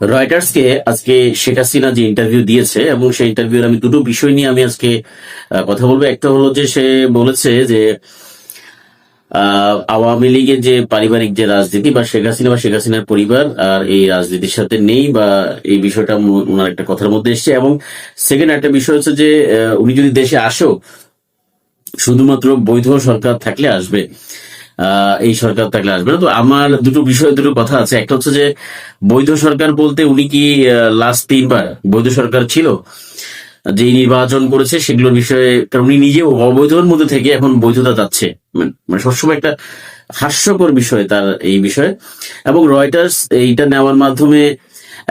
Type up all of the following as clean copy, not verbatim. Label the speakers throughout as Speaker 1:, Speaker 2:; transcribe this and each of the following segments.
Speaker 1: রয়টার্সকে আজকে শেখ হাসিনা যে ইন্টারভিউ দিয়েছে এবং সেই ইন্টারভিউর আমি দুটো বিষয় নিয়ে আমি আজকে কথা বলবো। একটা হলো যে সে বলেছে যে আওয়ামী লীগের যে পারিবারিক যে রাজনীতি বা শেখ হাসিনা বা শেখ হাসিনার পরিবার আর এই রাজনীতির সাথে নেই, বা এই বিষয়টা ওনার একটা কথার মধ্যে এসছে। এবং সেকেন্ড একটা বিষয় হচ্ছে যে উনি যদি দেশে আসেও শুধুমাত্র বৈধ সরকার থাকলে আসবে, এই সরকার থাকলে আসবে না। তো আমার দুটো কথা আছে। একটা হচ্ছে যে বৈধ সরকার বলতে উনি কি লাস্ট 3বার বৈধ সরকার ছিল যে নির্বাচন করেছে সেগুলোর বিষয়ে, কারণ উনি নিজে অবৈধের মধ্যে থেকে এখন বৈধতা যাচ্ছে, মানে সবসময় একটা হাস্যকর বিষয় তার এই বিষয়ে। এবং রয়টার্স এইটা নেওয়ার মাধ্যমে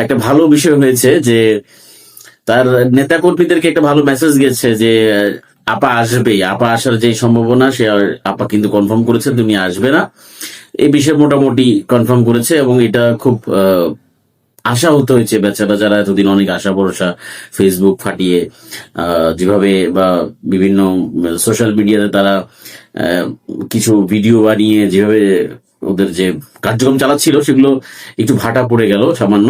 Speaker 1: একটা ভালো বিষয় হয়েছে যে তার নেতা কর্মীদেরকে একটা ভালো মেসেজ গেছে যে আপা আসবে, আপা আসার যে সম্ভাবনা সে আপা কিন্তু কনফার্ম করেছেন তুমি আসবে না, এই বিষয়ে মোটামুটি কনফার্ম করেছে। এবং এটা খুব আশা হতে হয়েছে বেচারা, যারা এতদিন অনেক আশা ভরসা ফেসবুক ফাটিয়ে যেভাবে বা বিভিন্ন সোশ্যাল মিডিয়াতে তারা কিছু ভিডিও বানিয়ে যেভাবে ওদের যে কার্যক্রম চালাচ্ছিল সেগুলো একটু ভাটা পড়ে গেল সামান্য।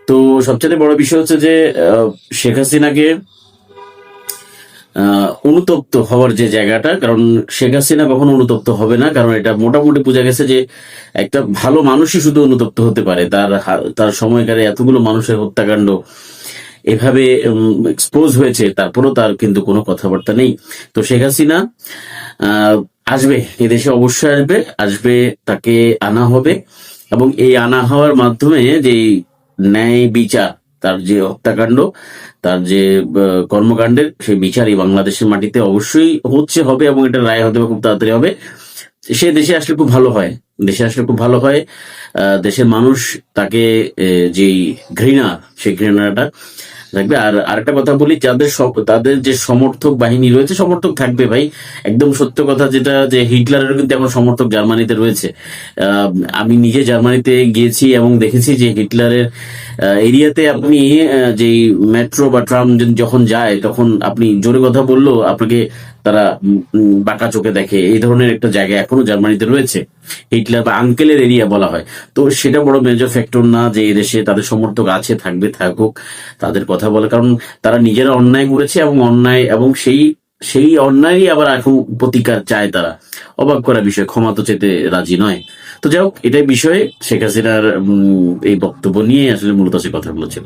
Speaker 1: তো সবচেয়ে বড় বিষয় হচ্ছে যে শেখ হাসিনাকে অনুতপ্ত হওয়ার যে জায়গাটা, কারণ শেখ হাসিনা কখনো অনুতপ্ত হবে না, কারণ এটা মোটামুটি বোঝা গেছে যে একটা ভালো মানুষই শুধু অনুতপ্ত হতে পারে। তার সময়কালে এতগুলো মানুষের হত্যাকাণ্ড এভাবে এক্সপোজ হয়েছে, তারপরও তার কিন্তু কোনো কথাবার্তা নেই। তো শেখ হাসিনা আসবে, এদেশে অবশ্যই আসবে, আসবে, তাকে আনা হবে। এবং এই আনা হওয়ার মাধ্যমে যে ন্যায় বিচার, তার যে হত্যাকাণ্ড, তার যে কর্মকাণ্ডের সেই বিচার এই বাংলাদেশের মাটিতে অবশ্যই হবে, এবং এটা রায় হতে খুব তাড়াতাড়ি হবে। সে দেশে আসলে খুব ভালো হয়, দেশে আসলে খুব ভালো হয়। দেশের মানুষ তাকে যেই ঘৃণা, সেই ঘৃণাটা থাকবে। আর আরেকটা কথা বলি, তাদের যে সমর্থক বাহিনী রয়েছে, সমর্থক থাকবে ভাই, একদম সত্য কথা যেটা, যে হিটলারেরও কিন্তু এখন সমর্থক জার্মানিতে রয়েছে। আমি নিজে জার্মানিতে গিয়েছি এবং দেখেছি যে হিটলারের এরিয়াতে আপনি যেই মেট্রো বা ট্রাম যখন যায় তখন আপনি জোরে কথা বললেও আপনাকে তারা বাঁকা চোখে দেখে, এই ধরনের একটা জায়গা এখনো জার্মানিতে রয়েছে। হিটলার বা আঙ্কেলের এরিয়া বলা হয়। তো সেটা বড় মেজর ফ্যাক্টর না যে এই দেশে তাদের সমর্থক আছে, থাকবে, থাকুক, তাদের কথা বলে, কারণ তারা নিজেরা অন্যায় করেছে এবং অন্যায়, এবং সেই অন্যায়ই আবার এখন প্রতিকার চায় তারা। অবাক করা বিষয়, ক্ষমা তো চেতে রাজি নয়। তো যাই হোক, এটাই বিষয়ে শেখ হাসিনার এই বক্তব্য নিয়ে আসলে মূলত সে কথাগুলো ছিল।